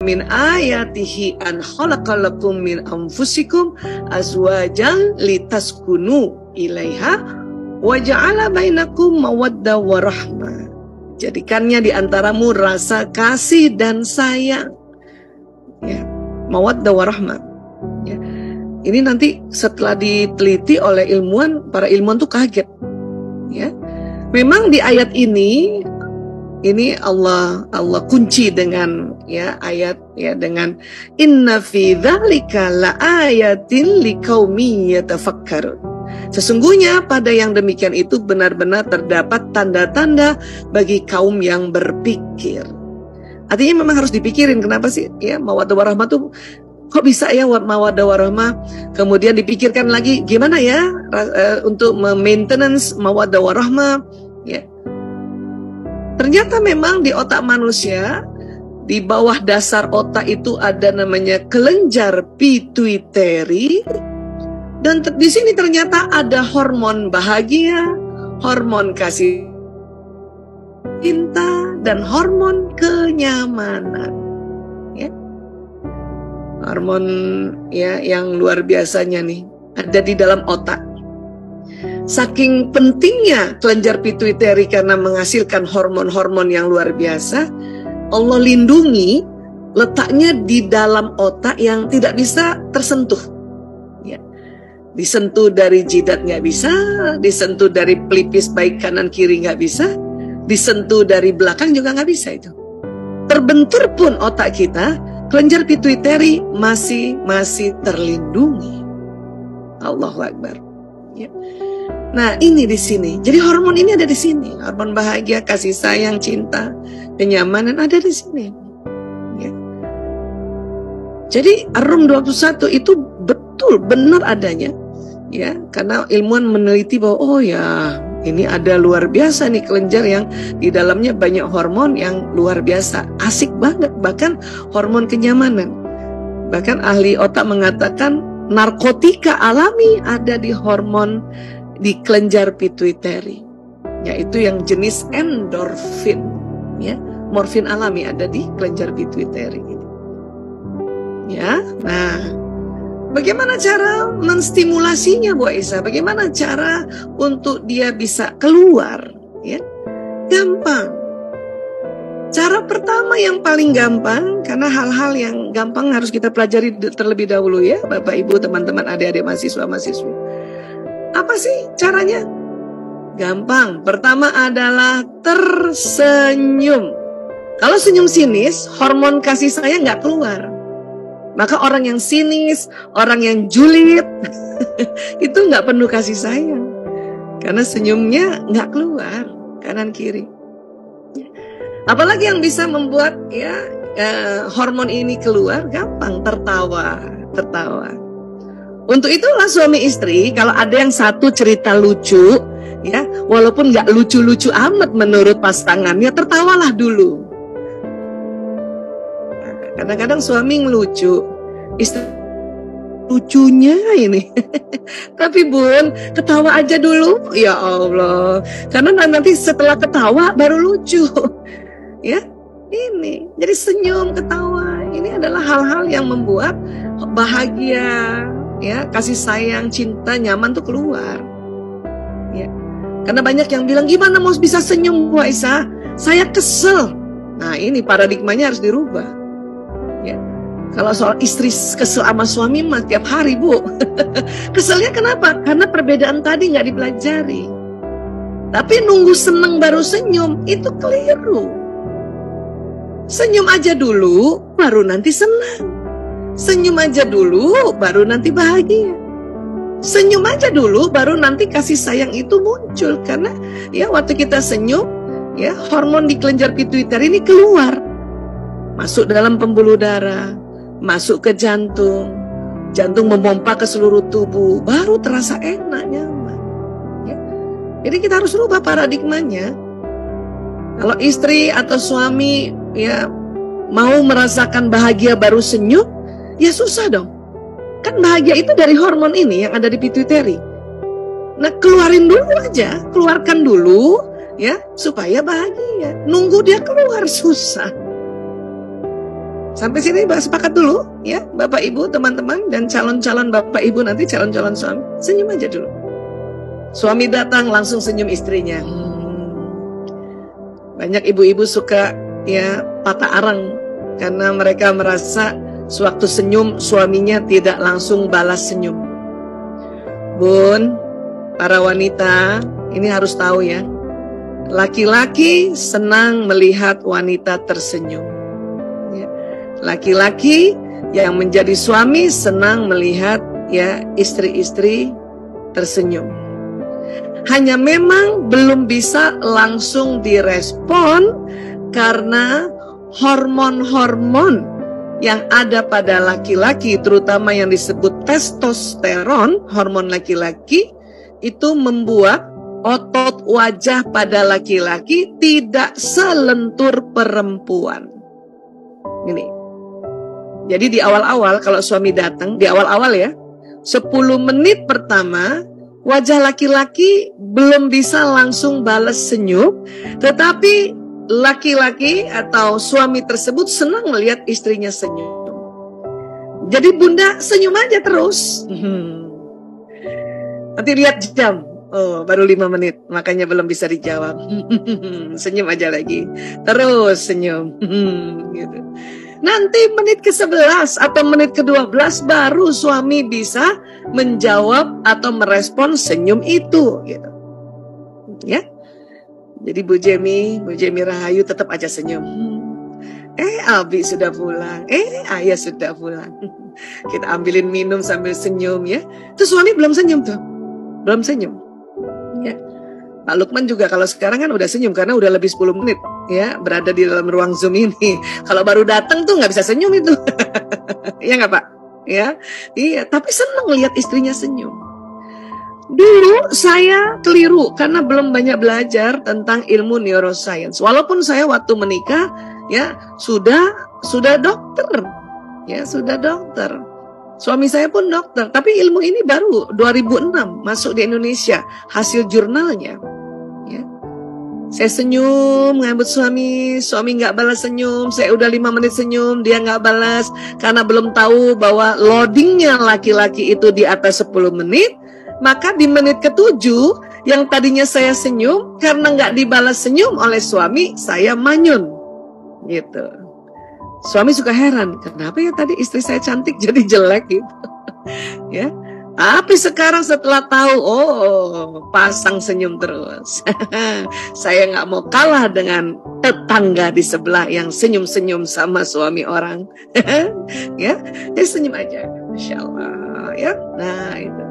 min ayatihi an khalaqalakum min anfusikum azwajan litaskunu ilaiha wa ja'ala bainakum mawaddah wa rahmah. Jadikannya di antaramu rasa kasih dan sayang. Ya, mawaddah wa rahmah. Ya. Ini nanti setelah diteliti oleh ilmuwan, para ilmuwan tuh kaget. Ya. Memang di ayat ini Allah kunci dengan ya ayat ya dengan inna fi dzalika laayatin liqaumin yatafakkarun. Sesungguhnya pada yang demikian itu benar-benar terdapat tanda-tanda bagi kaum yang berpikir. Artinya memang harus dipikirin, kenapa sih ya mawaddah warahmah tuh kok bisa ya mawaddah warahmah, kemudian dipikirkan lagi gimana ya untuk maintenance mawaddah warahmah ya. Ternyata memang di otak manusia, di bawah dasar otak itu ada namanya kelenjar pituitari, dan di sini ternyata ada hormon bahagia, hormon kasih cinta, dan hormon kenyamanan. Ya. Hormon ya yang luar biasanya nih ada di dalam otak. Saking pentingnya kelenjar pituitari karena menghasilkan hormon-hormon yang luar biasa, Allah lindungi letaknya di dalam otak yang tidak bisa tersentuh. Ya. Disentuh dari jidat nggak bisa, disentuh dari pelipis baik kanan kiri nggak bisa, disentuh dari belakang juga nggak bisa itu. Terbentur pun otak kita, kelenjar pituitari masih terlindungi. Allahu Akbar. Ya. Nah ini di sini, jadi hormon ini ada di sini, hormon bahagia, kasih sayang, cinta, kenyamanan ada di sini. Ya. Jadi Ar-Rum 21 itu betul benar adanya, ya, karena ilmuwan meneliti bahwa oh ya ini ada luar biasa nih kelenjar yang di dalamnya banyak hormon yang luar biasa, asik banget, bahkan hormon kenyamanan. Bahkan ahli otak mengatakan narkotika alami ada di hormon di kelenjar pituitari, yaitu yang jenis endorfin, ya, morfin alami ada di kelenjar pituitari. Ya, nah, bagaimana cara menstimulasinya, Bu Aisyah? Bagaimana cara untuk dia bisa keluar? Ya, gampang. Cara pertama yang paling gampang, karena hal-hal yang gampang harus kita pelajari terlebih dahulu ya, Bapak Ibu, teman-teman, adik-adik mahasiswa-mahasiswi. Apa sih caranya? Gampang. Pertama adalah tersenyum. Kalau senyum sinis, hormon kasih sayang nggak keluar. Maka orang yang sinis, orang yang julid, itu nggak penuh kasih sayang. Karena senyumnya nggak keluar kanan kiri. Apalagi yang bisa membuat ya hormon ini keluar? Gampang, tertawa. Untuk itulah suami istri, kalau ada yang satu cerita lucu, ya, walaupun nggak lucu-lucu amat menurut pasangannya, tertawalah dulu. Kadang-kadang suami ngelucu, istri lucunya ini. Tapi Bun, ketawa aja dulu, ya Allah. Karena nanti setelah ketawa baru lucu, ya. Ini, jadi senyum, ketawa, ini adalah hal-hal yang membuat bahagia. Ya, kasih sayang, cinta, nyaman tuh keluar. Ya. Karena banyak yang bilang gimana mau bisa senyum Bu Aisyah? Saya kesel. Nah, ini paradigmanya harus dirubah. Ya. Kalau soal istri kesel sama suami mah tiap hari, Bu. Keselnya kenapa? Karena perbedaan tadi nggak dipelajari. Tapi nunggu seneng baru senyum itu keliru. Senyum aja dulu, baru nanti senang. Senyum aja dulu, baru nanti bahagia. Senyum aja dulu, baru nanti kasih sayang itu muncul. Karena ya waktu kita senyum, ya hormon di kelenjar pituitari ini keluar, masuk dalam pembuluh darah, masuk ke jantung, jantung memompa ke seluruh tubuh, baru terasa enak, nyaman. Ya. Jadi kita harus rubah paradigmanya. Kalau istri atau suami ya mau merasakan bahagia baru senyum, ya susah dong. Kan bahagia itu dari hormon ini yang ada di pituitari. Nah, keluarin dulu aja, keluarkan dulu ya supaya bahagia. Nunggu dia keluar susah. Sampai sini sepakat dulu ya, Bapak Ibu, teman-teman, dan calon-calon Bapak Ibu nanti, calon-calon suami. Senyum aja dulu. Suami datang langsung senyum istrinya. Banyak ibu-ibu suka ya patah arang karena mereka merasa sewaktu senyum suaminya tidak langsung balas senyum. Bun, para wanita ini harus tahu ya, laki-laki senang melihat wanita tersenyum. Laki-laki yang menjadi suami senang melihat ya istri-istri tersenyum. Hanya memang belum bisa langsung direspon karena hormon-hormon yang ada pada laki-laki, terutama yang disebut testosteron, hormon laki-laki, itu membuat otot wajah pada laki-laki tidak selentur perempuan. Ini. Jadi di awal-awal kalau suami datang, di awal-awal ya, 10 menit pertama wajah laki-laki belum bisa langsung balas senyum, tetapi laki-laki atau suami tersebut senang melihat istrinya senyum. Jadi bunda senyum aja terus. Nanti lihat jam, oh baru 5 menit, makanya belum bisa dijawab. Senyum aja lagi, terus senyum. Gitu. Nanti menit ke-11 atau menit ke-12 baru suami bisa menjawab atau merespon senyum itu, gitu. Ya. Jadi Bu Jemi Rahayu tetap aja senyum. Abi sudah pulang. Ayah sudah pulang. Kita ambilin minum sambil senyum ya. Terus suami belum senyum tuh. Belum senyum. Ya. Pak Lukman juga kalau sekarang kan udah senyum karena udah lebih 10 menit ya berada di dalam ruang Zoom ini. Kalau baru datang tuh nggak bisa senyum itu. Ya nggak Pak? Ya, iya. Tapi senang lihat istrinya senyum. Dulu saya keliru karena belum banyak belajar tentang ilmu neuroscience. Walaupun saya waktu menikah ya sudah dokter, ya sudah dokter. Suami saya pun dokter, tapi ilmu ini baru 2006 masuk di Indonesia hasil jurnalnya. Ya. Saya senyum ngambut suami nggak balas senyum. Saya udah 5 menit senyum, dia nggak balas karena belum tahu bahwa loadingnya laki-laki itu di atas 10 menit. Maka di menit ke-7 yang tadinya saya senyum karena nggak dibalas senyum oleh suami, saya manyun, gitu. Suami suka heran, kenapa ya tadi istri saya cantik jadi jelek gitu, ya. Tapi sekarang setelah tahu, oh pasang senyum terus. Saya nggak mau kalah dengan tetangga di sebelah yang senyum-senyum sama suami orang, ya. Senyum aja, Masya Allah, ya. Nah itu.